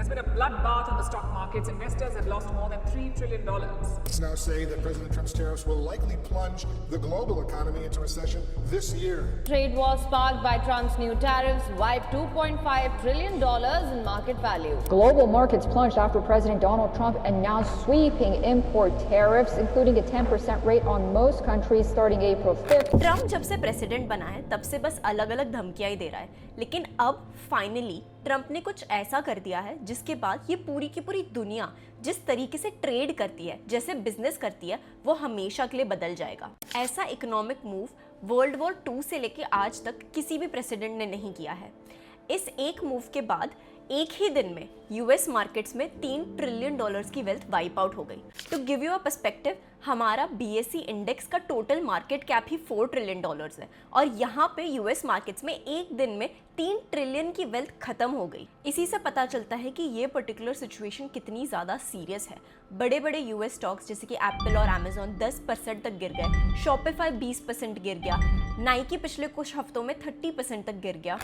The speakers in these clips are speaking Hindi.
There's been a bloodbath on the stock markets. Investors have lost more than $3 trillion. Now say that President Trump's tariffs will likely plunge the global economy into recession this year. Trade war sparked by Trump's new tariffs wiped $2.5 trillion in market value. Global markets plunged after President Donald Trump announced sweeping import tariffs, including a 10% rate on most countries starting April 5th. Trump जब से प्रेसिडेंट बना है तब से बस अलग अलग धमकियां ही दे रहा है, लेकिन अब फाइनली ट्रम्प ने कुछ ऐसा कर दिया है जिसके बाद ये पूरी की पूरी दुनिया जिस तरीके से ट्रेड करती है, जैसे बिजनेस करती है, वो हमेशा के लिए बदल जाएगा। ऐसा इकोनॉमिक मूव वर्ल्ड वॉर 2 से लेके आज तक किसी भी प्रेसिडेंट ने नहीं किया है। इस एक मूव के बाद एक ही दिन में यूएस मार्केट्स में $3 ट्रिलियन की वेल्थ वाइप आउट हो गई। To give you a perspective, हमारा बीएसई इंडेक्स का टोटल मार्केट कैप ही $4 ट्रिलियन है और यहाँ पे यूएस मार्केट्स में एक दिन में 3 ट्रिलियन की वेल्थ खत्म हो गई। इसी से पता चलता है कि ये पर्टिकुलर सिचुएशन कितनी ज़्यादा सीरियस है। बड़े बड़े यूएस स्टॉक्स जैसे कि एप्पल और अमेजॉन 10% तक गिर गए, शॉपिफाई 20% गिर गया, नाइकी पिछले कुछ हफ्तों में 30% तक गिर गया।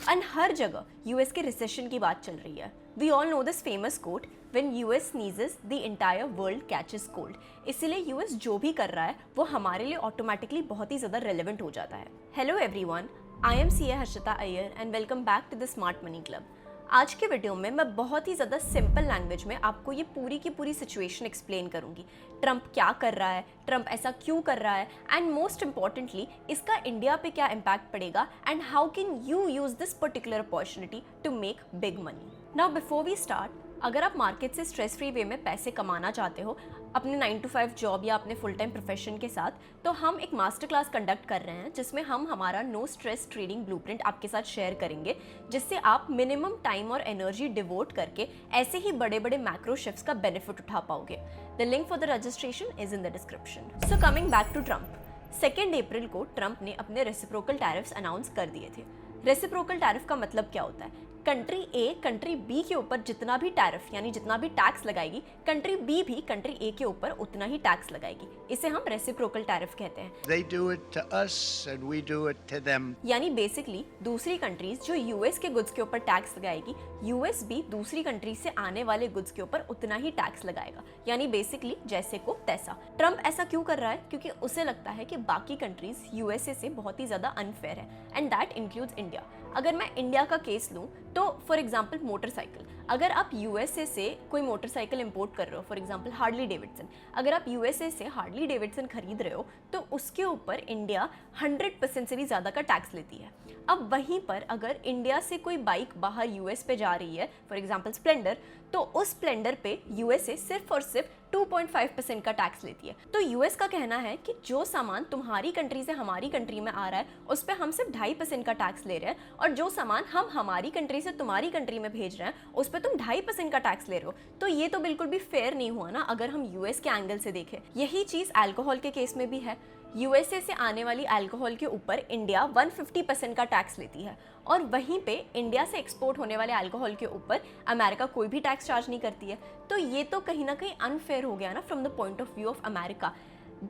एंड हर जगह यूएस के रिसेशन की बात चल रही है। We all know this famous quote, when US sneezes the entire world catches cold। इसीलिए US जो भी कर रहा है वो हमारे लिए ऑटोमेटिकली बहुत ही ज़्यादा रेलेवेंट हो जाता है। Hello everyone, I am CA Harshita Iyer and welcome back to the Smart Money Club. आज के वीडियो में मैं बहुत ही ज़्यादा सिंपल लैंग्वेज में आपको ये पूरी की पूरी सिचुएशन एक्सप्लेन करूंगी। ट्रम्प क्या कर रहा है, ट्रम्प ऐसा क्यों कर रहा है, एंड मोस्ट इंपॉर्टेंटली इसका इंडिया पे क्या इम्पैक्ट पड़ेगा, and how can you use this particular opportunity to make big money. Now before we start, अगर आप मार्केट से स्ट्रेस फ्री वे में पैसे कमाना चाहते हो अपने 9 to 5 जॉब या अपने फुल टाइम प्रोफेशन के साथ, तो हम एक मास्टर क्लास कंडक्ट कर रहे हैं जिसमें हम हमारा नो स्ट्रेस ट्रेडिंग ब्लूप्रिंट आपके साथ शेयर करेंगे, जिससे आप मिनिमम टाइम और एनर्जी डिवोट करके ऐसे ही बड़े बड़े मैक्रो शिफ्ट्स का बेनिफिट उठा पाओगे। The link for the registration is in the description. So coming back to Trump, 2 April को ट्रम्प ने अपने रेसिप्रोकल टैरिफ्स अनाउंस कर दिए थे। रेसिप्रोकल टैरिफ का मतलब क्या होता है? कंट्री ए कंट्री बी के ऊपर जितना भी टैरिफ यानी जितना भी टैक्स लगाएगी, कंट्री बी भी कंट्री ए के ऊपर उतना ही टैक्स लगाएगी। इसे हम रेसिप्रोकल टैरिफ कहते हैं। They do it to us and we do it to them। यानी बेसिकली दूसरी कंट्रीज जो यूएस के गुड्स के ऊपर टैक्स लगाएगी, यूएस भी दूसरी कंट्रीज से आने वाले गुड्स के ऊपर उतना ही टैक्स लगाएगा, यानी बेसिकली जैसे को तैसा। ट्रम्प ऐसा क्यों कर रहा है? क्योंकि उसे लगता है कि बाकी कंट्रीज यूएसए से बहुत ही ज्यादा अनफेयर है, एंड दैट इंक्लूड्स इंडिया। अगर मैं इंडिया का केस लूँ तो फॉर एग्जाम्पल मोटरसाइकिल, अगर आप यूएसए से कोई मोटरसाइकिल इंपोर्ट कर रहे हो, फॉर एग्जाम्पल हार्ली डेविडसन, अगर आप यूएसए से हार्ली डेविडसन खरीद रहे हो तो उसके ऊपर इंडिया 100% से भी ज़्यादा का टैक्स लेती है। अब वहीं पर अगर इंडिया से कोई बाइक बाहर यूएस पे जा रही है, फॉर एग्जाम्पल स्प्लेंडर, तो उस स्प्लेंडर पे यूएसए सिर्फ और सिर्फ 2.5% का टैक्स लेती है। तो यूएस का कहना है कि जो सामान तुम्हारी कंट्री से हमारी कंट्री में आ रहा है उस पर हम सिर्फ 2.5% का टैक्स ले रहे हैं, और जो सामान हम हमारी कंट्री से तुम्हारी कंट्री में भेज रहे हैं उस पर तुम 2.5% का टैक्स ले रहे हो। तो ये तो बिल्कुल भी फेयर नहीं हुआ ना, अगर हम यूएस के एंगल से देखें। यही चीज़ अल्कोहल के केस में भी है। यूएसए से आने वाली अल्कोहल के ऊपर इंडिया 150% का टैक्स लेती है, और वहीं पे इंडिया से एक्सपोर्ट होने वाले अल्कोहल के ऊपर अमेरिका कोई भी टैक्स चार्ज नहीं करती है। तो ये तो कहीं ना कहीं अनफेयर हो गया ना from the point of view of America.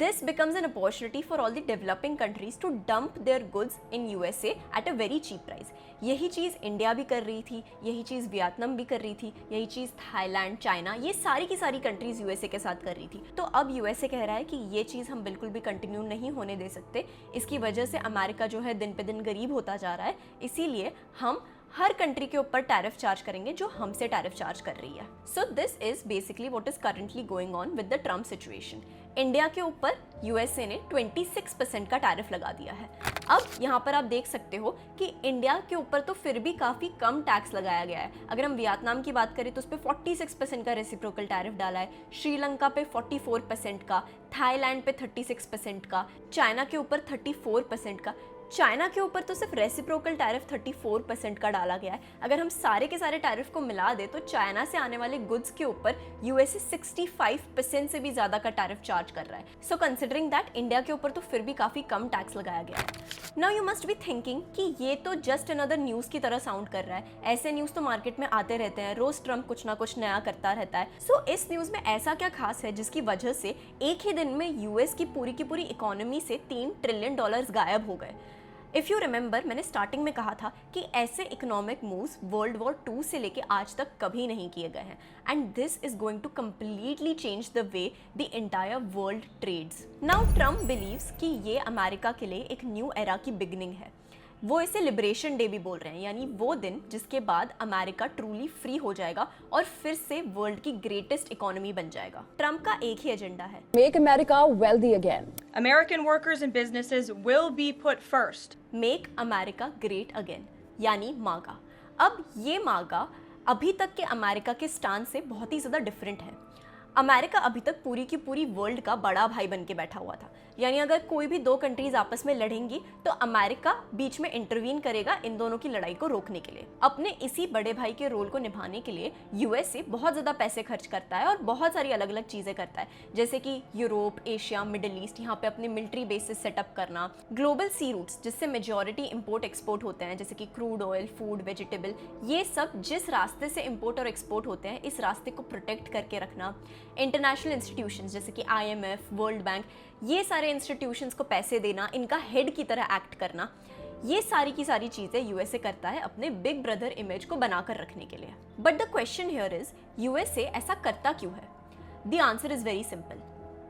This becomes an opportunity for all the developing countries to dump their goods in USA at a very cheap price। यही चीज़ इंडिया भी कर रही थी, यही चीज़ वियतनाम भी कर रही थी, यही चीज़ थाईलैंड, चाइना, ये सारी की सारी कंट्रीज यूएसए के साथ कर रही थी। तो अब यूएसए कह रहा है कि ये चीज़ हम बिल्कुल भी कंटिन्यू नहीं होने दे सकते। इसकी वजह से अमेरिका जो है दिन पे दिन गरीब होता जा रहा है, इसीलिए हम हर कंट्री के ऊपर टैरिफ चार्ज करेंगे जो हमसे टैरिफ चार्ज कर रही है। So this is basically what is currently going on with the Trump situation. India के ऊपर यूएसए ने 26% का टैरिफ लगा दिया है। अब यहाँ पर आप देख सकते हो कि इंडिया के ऊपर तो फिर भी काफ़ी कम टैक्स लगाया गया है। अगर हम वियतनाम की बात करें तो उस पर 46% का रेसिप्रोकल टैरिफ डाला है, श्रीलंका पे 44% का, थाईलैंड पे 36% का, चाइना के ऊपर 34% का। चाइना के ऊपर तो सिर्फ रेसिप्रोकल टैरिफ 34% का डाला गया है। अगर हम सारे के सारे टैरिफ को मिला दे तो चाइना से आने वाले गुड्स के ऊपर यूएसए 65% से भी ज़्यादा का टैरिफ चार्ज कर रहा है। सो कंसिडरिंग दैट इंडिया के ऊपर तो फिर भी काफ़ी कम टैक्स लगाया गया है। Now you must be thinking कि ये तो जस्ट अनदर न्यूज़ की तरह साउंड कर रहा है। ऐसे न्यूज़ तो मार्केट में आते रहते हैं, रोज़ ट्रम्प कुछ ना कुछ नया करता रहता है। सो इस न्यूज़ में ऐसा क्या खास है जिसकी वजह से एक ही दिन में यूएस की पूरी इकोनॉमी से $3 ट्रिलियन गायब हो गए? इफ यू रिमेंबर, मैंने स्टार्टिंग में कहा था कि ऐसे इकोनॉमिक मूव्स वर्ल्ड वॉर 2 से लेके आज तक कभी नहीं किए गए हैं and this is going to completely change the way the entire world trades. Now Trump believes कि ये अमेरिका के लिए एक न्यू एरा की बिगिनिंग है। वो इसे लिबरेशन डे भी बोल रहे हैं, यानी वो दिन जिसके बाद अमेरिका ट्रूली फ्री हो जाएगा और फिर से वर्ल्ड की ग्रेटेस्ट इकोनॉमी बन जाएगा। ट्रम्प का एक ही एजेंडा है, Make America wealthy again. American workers and businesses will be put first. Make America great again, यानी मागा। अब ये मागा अभी तक के अमेरिका के स्टांस से बहुत ही ज़्यादा डिफरेंट है। अमेरिका अभी तक पूरी की पूरी वर्ल्ड का बड़ा भाई बन के बैठा हुआ था, यानी अगर कोई भी दो कंट्रीज आपस में लड़ेंगी तो अमेरिका बीच में इंटरवीन करेगा इन दोनों की लड़ाई को रोकने के लिए। अपने इसी बड़े भाई के रोल को निभाने के लिए यूएसए बहुत ज़्यादा पैसे खर्च करता है और बहुत सारी अलग अलग चीज़ें करता है, जैसे कि यूरोप, एशिया, मिडिल ईस्ट, यहाँ पे अपने मिलिट्री बेसिस सेटअप करना, ग्लोबल सी रूट्स जिससे मेजॉरिटी इंपोर्ट एक्सपोर्ट होते हैं, जैसे कि क्रूड ऑयल, फूड, वेजिटेबल, ये सब जिस रास्ते से इंपोर्ट और एक्सपोर्ट होते हैं इस रास्ते को प्रोटेक्ट करके रखना। इंटरनेशनल इंस्टीट्यूशंस जैसे कि IMF, वर्ल्ड बैंक, ये सारे इंस्टीट्यूशंस को पैसे देना, इनका हेड की तरह एक्ट करना, ये सारी की सारी चीज़ें यूएसए करता है अपने बिग ब्रदर इमेज को बनाकर रखने के लिए। But the question here is, USA ऐसा करता क्यों है? The answer is very simple,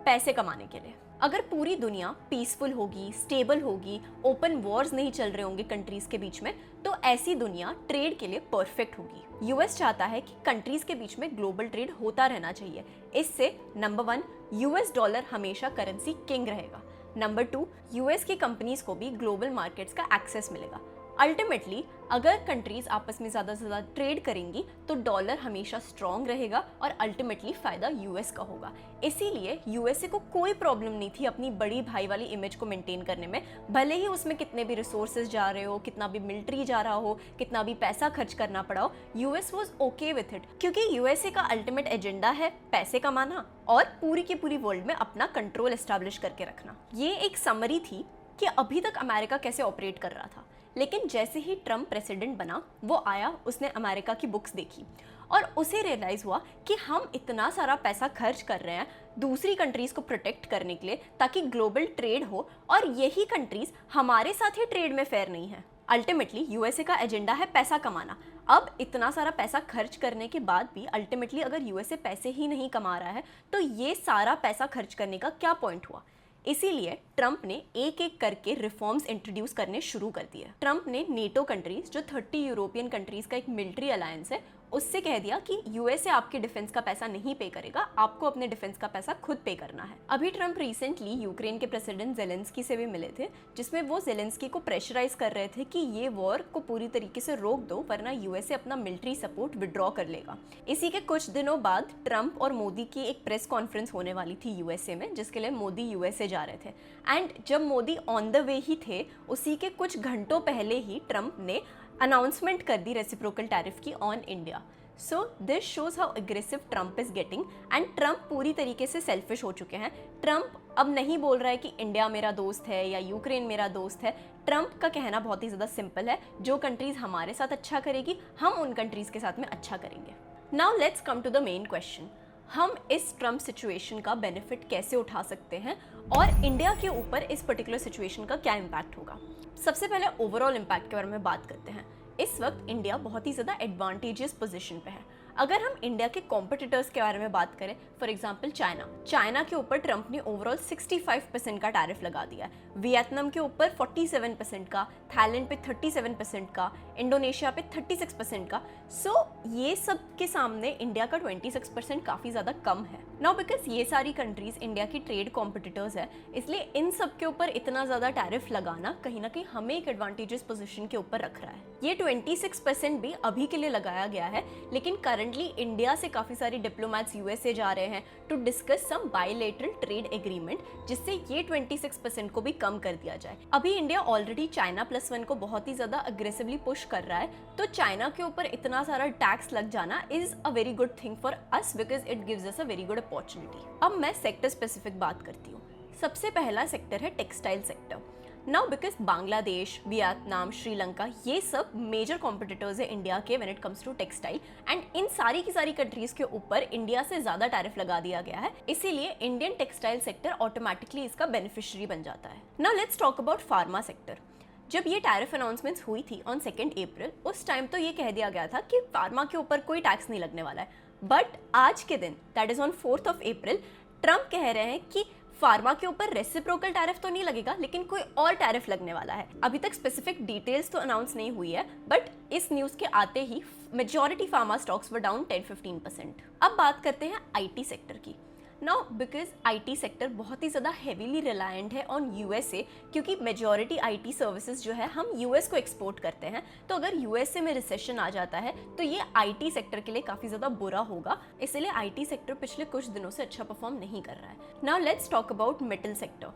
पैसे कमाने के लिए। अगर पूरी दुनिया पीसफुल होगी, स्टेबल होगी, ओपन वॉर्स नहीं चल रहे होंगे कंट्रीज के बीच में, तो ऐसी दुनिया ट्रेड के लिए परफेक्ट होगी। यूएस चाहता है कि कंट्रीज के बीच में ग्लोबल ट्रेड होता रहना चाहिए। इससे नंबर 1, यूएस डॉलर हमेशा करेंसी किंग रहेगा। नंबर 2, यूएस की कंपनीज को भी ग्लोबल मार्केट्स का एक्सेस मिलेगा। अल्टीमेटली अगर कंट्रीज आपस में ज़्यादा से ज़्यादा ट्रेड करेंगी तो डॉलर हमेशा स्ट्रॉन्ग रहेगा और अल्टीमेटली फ़ायदा यूएस का होगा। इसीलिए यूएसए को कोई प्रॉब्लम नहीं थी अपनी बड़ी भाई वाली इमेज को मेंटेन करने में, भले ही उसमें कितने भी रिसोर्सेज जा रहे हो, कितना भी मिलिट्री जा रहा हो, कितना भी पैसा खर्च करना पड़ा हो, US was okay with it, क्योंकि यूएसए का अल्टीमेट एजेंडा है पैसे कमाना और पूरी की पूरी वर्ल्ड में अपना कंट्रोल एस्टैब्लिश करके रखना। ये एक समरी थी कि अभी तक अमेरिका कैसे ऑपरेट कर रहा था। लेकिन जैसे ही ट्रम्प प्रेसिडेंट बना, वो आया, उसने अमेरिका की बुक्स देखी और उसे रियलाइज़ हुआ कि हम इतना सारा पैसा खर्च कर रहे हैं दूसरी कंट्रीज़ को प्रोटेक्ट करने के लिए ताकि ग्लोबल ट्रेड हो, और यही कंट्रीज़ हमारे साथ ही ट्रेड में फेयर नहीं है। अल्टीमेटली यूएसए का एजेंडा है पैसा कमाना। अब इतना सारा पैसा खर्च करने के बाद भी अल्टीमेटली अगर यूएसए पैसे ही नहीं कमा रहा है तो ये सारा पैसा खर्च करने का क्या पॉइंट हुआ? इसीलिए ट्रम्प ने एक एक करके रिफॉर्म्स इंट्रोड्यूस करने शुरू कर दिए। ट्रम्प ने नेटो कंट्रीज, जो 30 यूरोपियन कंट्रीज का एक मिलिट्री अलायंस है, उससे कह दिया कि यूएसए आपके डिफेंस का पैसा नहीं पे करेगा, आपको अपने डिफेंस का पैसा खुद पे करना है। अभी ट्रम्प रिसेंटली यूक्रेन के प्रेसिडेंट जेलेंस्की से भी मिले थे, जिसमें वो जेलेंस्की को प्रेशराइज कर रहे थे कि ये वॉर को पूरी तरीके से रोक दो वरना यूएसए अपना मिलिट्री सपोर्ट विड्रॉ कर लेगा। इसी के कुछ दिनों बाद ट्रम्प और मोदी की एक प्रेस कॉन्फ्रेंस होने वाली थी यूएसए में, जिसके लिए मोदी यूएसए जा रहे थे। एंड जब मोदी ऑन द वे ही थे, उसी के कुछ घंटों पहले ही ट्रम्प ने अनाउंसमेंट कर दी रेसिप्रोकल टैरिफ की on India. So this shows how aggressive Trump is getting, and Trump पूरी तरीके से सेल्फिश हो चुके हैं। ट्रम्प अब नहीं बोल रहा है कि इंडिया मेरा दोस्त है या यूक्रेन मेरा दोस्त है। ट्रम्प का कहना बहुत ही ज़्यादा सिंपल है, जो कंट्रीज़ हमारे साथ अच्छा करेगी हम उन कंट्रीज़ के साथ में अच्छा करेंगे। Now let's come to the main question, हम इस ट्रम्प सिचुएशन का बेनिफिट कैसे उठा सकते हैं और इंडिया के ऊपर इस पर्टिकुलर सिचुएशन का क्या इम्पैक्ट होगा। सबसे पहले ओवरऑल इम्पैक्ट के बारे में बात करते हैं। इस वक्त इंडिया बहुत ही ज़्यादा एडवांटेजियस पोजीशन पे है। अगर हम इंडिया के कॉम्पिटिटर्स के बारे में बात करें, फॉर एग्जांपल चाइना के ऊपर ट्रम्प ने ओवरऑल 65% का टैरिफ लगा दिया है, वियतनाम के ऊपर 47% का, थाईलैंड पे 37% का, इंडोनेशिया पे 36% का। सो ये सब के सामने इंडिया का 26% काफ़ी ज़्यादा कम है। नाउ बिकॉज ये सारी कंट्रीज इंडिया की ट्रेड कॉम्पिटिटर्स है, इसलिए इन सब के ऊपर इतना ज़्यादा टैरिफ लगाना कहीं ना कहीं हमें एक एडवांटेजियस पोजीशन के ऊपर रख रहा है। ये 26% भी अभी के लिए लगाया गया है, लेकिन करंटली इंडिया से काफ़ी सारे डिप्लोमैट्स यूएसए जा रहे हैं to discuss some bilateral trade agreement, जिससे ये 26% को भी कम कर दिया जाए। अभी इंडिया ऑलरेडी चाइना +1 को बहुत ही ज़्यादा अग्रेसिवली पुश कर रहा है, तो चाइना के ऊपर इतना सारा टैक्स लग जाना is a very good thing for us because it gives us a very good opportunity. अब मैं सेक्टर स्पेसिफिक बात करती हूँ। सबसे पहला सेक्टर है textile sector. Now because Bangladesh, Vietnam, Sri Lanka, ये सब मेजर कॉम्पिटिटर्स है इंडिया के when it comes to textile, and इन सारी की सारी कंट्रीज के ऊपर इंडिया से ज़्यादा टैरिफ लगा दिया गया है। इसीलिए इंडियन टेक्सटाइल सेक्टर ऑटोमेटिकली इसका बेनिफिशियरी बन जाता है। Now let's talk about pharma sector. जब ये टैरिफ अनाउंसमेंट्स हुई थी ऑन 2 अप्रैल, उस टाइम तो ये कह दिया गया था कि फार्मा के ऊपर कोई टैक्स नहीं लगने वाला है। बट आज के दिन, that is on 4 April, Trump कह रहे हैं कि फार्मा के ऊपर रेसिप्रोकल टैरिफ तो नहीं लगेगा, लेकिन कोई और टैरिफ लगने वाला है। अभी तक स्पेसिफिक डिटेल्स तो अनाउंस नहीं हुई है, बट इस न्यूज़ के आते ही majority pharma stocks were down 10-15%। अब बात करते हैं आईटी सेक्टर की। नाउ बिकॉज आईटी सेक्टर बहुत ही ज़्यादा हेवीली रिलायंट है ऑन यूएसए, क्योंकि मेजॉरिटी आईटी सर्विसेज जो है हम यूएस को एक्सपोर्ट करते हैं, तो अगर यूएसए में रिसेशन आ जाता है तो ये आईटी सेक्टर के लिए काफ़ी ज़्यादा बुरा होगा। इसलिए आईटी सेक्टर पिछले कुछ दिनों से अच्छा परफॉर्म नहीं कर रहा है। Now let's talk about metal sector.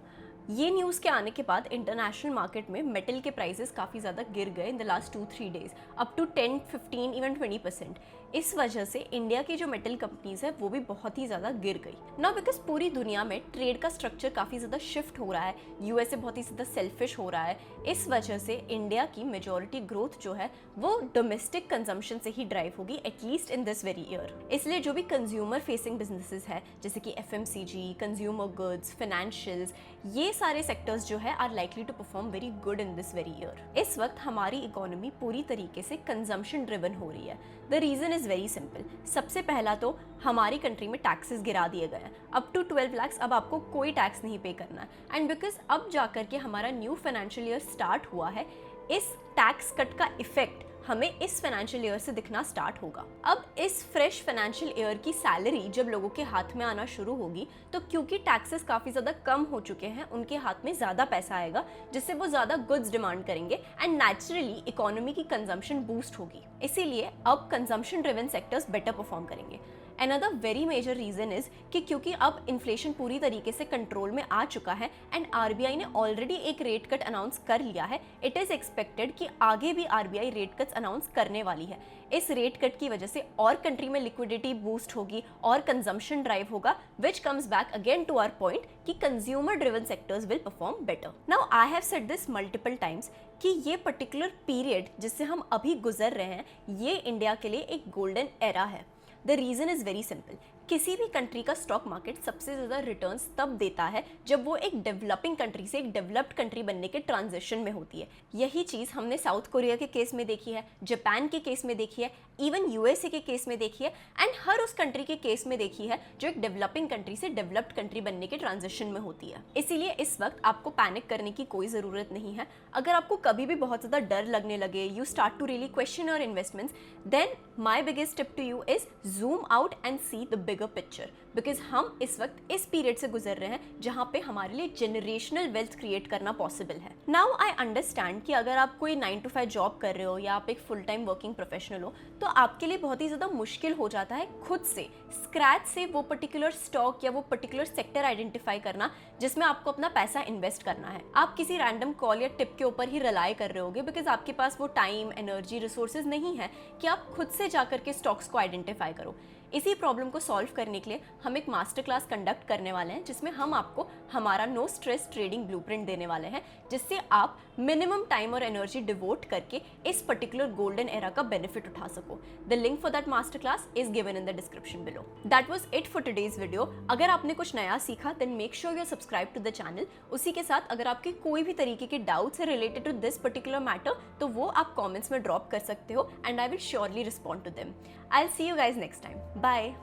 ये न्यूज़ के आने के बाद इंटरनेशनल मार्केट में मेटल के प्राइसेस काफ़ी ज़्यादा गिर गए in the last 2-3 days, up to 10-15 even 20%। इस वजह से इंडिया की जो मेटल कंपनीज है वो भी बहुत ही ज़्यादा गिर गई। नाउ बिकॉज पूरी दुनिया में ट्रेड का स्ट्रक्चर काफ़ी ज़्यादा शिफ्ट हो रहा है, यूएसए बहुत ही ज़्यादा सेल्फिश हो रहा है, इस वजह से इंडिया की मेजॉरिटी ग्रोथ जो है वो डोमेस्टिक कंजम्पशन से ही ड्राइव होगी, at least in this very year. इसलिए जो भी कंज्यूमर फेसिंग बिजनेसेस है जैसे कि एफएमसीजी, कंज्यूमर गुड्स, फाइनेंशियल्स, ये सारे सेक्टर्स जो है are likely to perform very good in this very year. इस वक्त हमारी इकोनॉमी पूरी तरीके से कंजम्पशन ड्रिवन हो रही है। The reason is very simple. सबसे पहला तो हमारी कंट्री में टैक्सेस गिरा दिए गए हैं, अप टू 12 लाख अब आपको कोई टैक्स नहीं पे करना है। एंड बिकॉज अब जाकर के हमारा न्यू फाइनेंशियल ईयर स्टार्ट हुआ है, इस टैक्स कट का इफेक्ट हमें इस फाइनेंशियल ईयर से दिखना स्टार्ट होगा। अब इस फ्रेश फाइनेंशियल ईयर की सैलरी जब लोगों के हाथ में आना शुरू होगी, तो क्योंकि टैक्सेस काफ़ी ज़्यादा कम हो चुके हैं, उनके हाथ में ज़्यादा पैसा आएगा, जिससे वो ज़्यादा गुड्स डिमांड करेंगे एंड नेचुरली इकोनॉमी की कंजम्पशन बूस्ट होगी। इसीलिए अब consumption driven sectors better perform करेंगे। Another very major reason is कि क्योंकि अब इन्फ्लेशन पूरी तरीके से कंट्रोल में आ चुका है एंड आरबीआई ने ऑलरेडी एक रेट कट अनाउंस कर लिया है, इट इज़ एक्सपेक्टेड कि आगे भी आरबीआई रेट कट्स अनाउंस करने वाली है। इस रेट कट की वजह से और कंट्री में लिक्विडिटी बूस्ट होगी और कंजम्पशन ड्राइव होगा, which comes back again to our point कि consumer driven sectors will perform better. Now I have said this multiple times कि ये पर्टिकुलर पीरियड जिससे हम अभी गुजर रहे हैं, ये इंडिया के लिए एक गोल्डन एरा है। The reason is very simple. किसी भी कंट्री का स्टॉक मार्केट सबसे ज़्यादा रिटर्न्स तब देता है जब वो एक डेवलपिंग कंट्री से एक डेवलप्ड कंट्री बनने के ट्रांजिशन में होती है। यही चीज़ हमने साउथ कोरिया के केस में देखी है, जापान के केस में देखी है, इवन यूएसए के केस में देखी है एंड हर उस कंट्री के केस में देखी है जो एक डेवलपिंग कंट्री से डेवलप्ड कंट्री बनने के ट्रांजिशन में होती है। इसीलिए इस वक्त आपको पैनिक करने की कोई ज़रूरत नहीं है। अगर आपको कभी भी बहुत ज़्यादा डर लगने लगे, you start to really question your investments, then my biggest tip to you is zoom out and see the bigger picture. Because हम इस वक्त इस पीरियड से गुजर रहे हैं जहाँ पे हमारे लिए जनरेशनल वेल्थ क्रिएट करना पॉसिबल है। नाउ आई अंडरस्टैंड कि अगर आप कोई 9 to 5 जॉब कर रहे हो या आप एक फुल टाइम वर्किंग प्रोफेशनल हो, तो आपके लिए बहुत ही ज़्यादा मुश्किल हो जाता है खुद से स्क्रैच से वो पर्टिकुलर स्टॉक या वो पर्टिकुलर सेक्टर आइडेंटिफाई करना जिसमें आपको अपना पैसा इन्वेस्ट करना है। आप किसी रैंडम कॉल या टिप के ऊपर ही रिलाई कर रहे होगे बिकॉज आपके पास वो टाइम, एनर्जी, रिसोर्सेज नहीं है कि आप खुद से जाकर के स्टॉक्स को आइडेंटिफाई करो। इसी प्रॉब्लम को सॉल्व करने के लिए हम एक मास्टर क्लास कंडक्ट करने वाले हैं जिसमें हम आपको हमारा नो स्ट्रेस ट्रेडिंग ब्लूप्रिंट देने वाले हैं, जिससे आप मिनिमम टाइम और एनर्जी डिवोट करके इस पर्टिकुलर गोल्डन एरा का बेनिफिट उठा सको। The link for that master class is given in the description below. That was it for today's video. अगर आपने कुछ नया सीखा then make sure you subscribe to the channel. उसी के साथ अगर आपके कोई भी तरीके के डाउट्स है related to this particular matter, तो वो आप कॉमेंट्स में ड्रॉप कर सकते हो and I will surely respond to them. I will see you guys next time. Bye.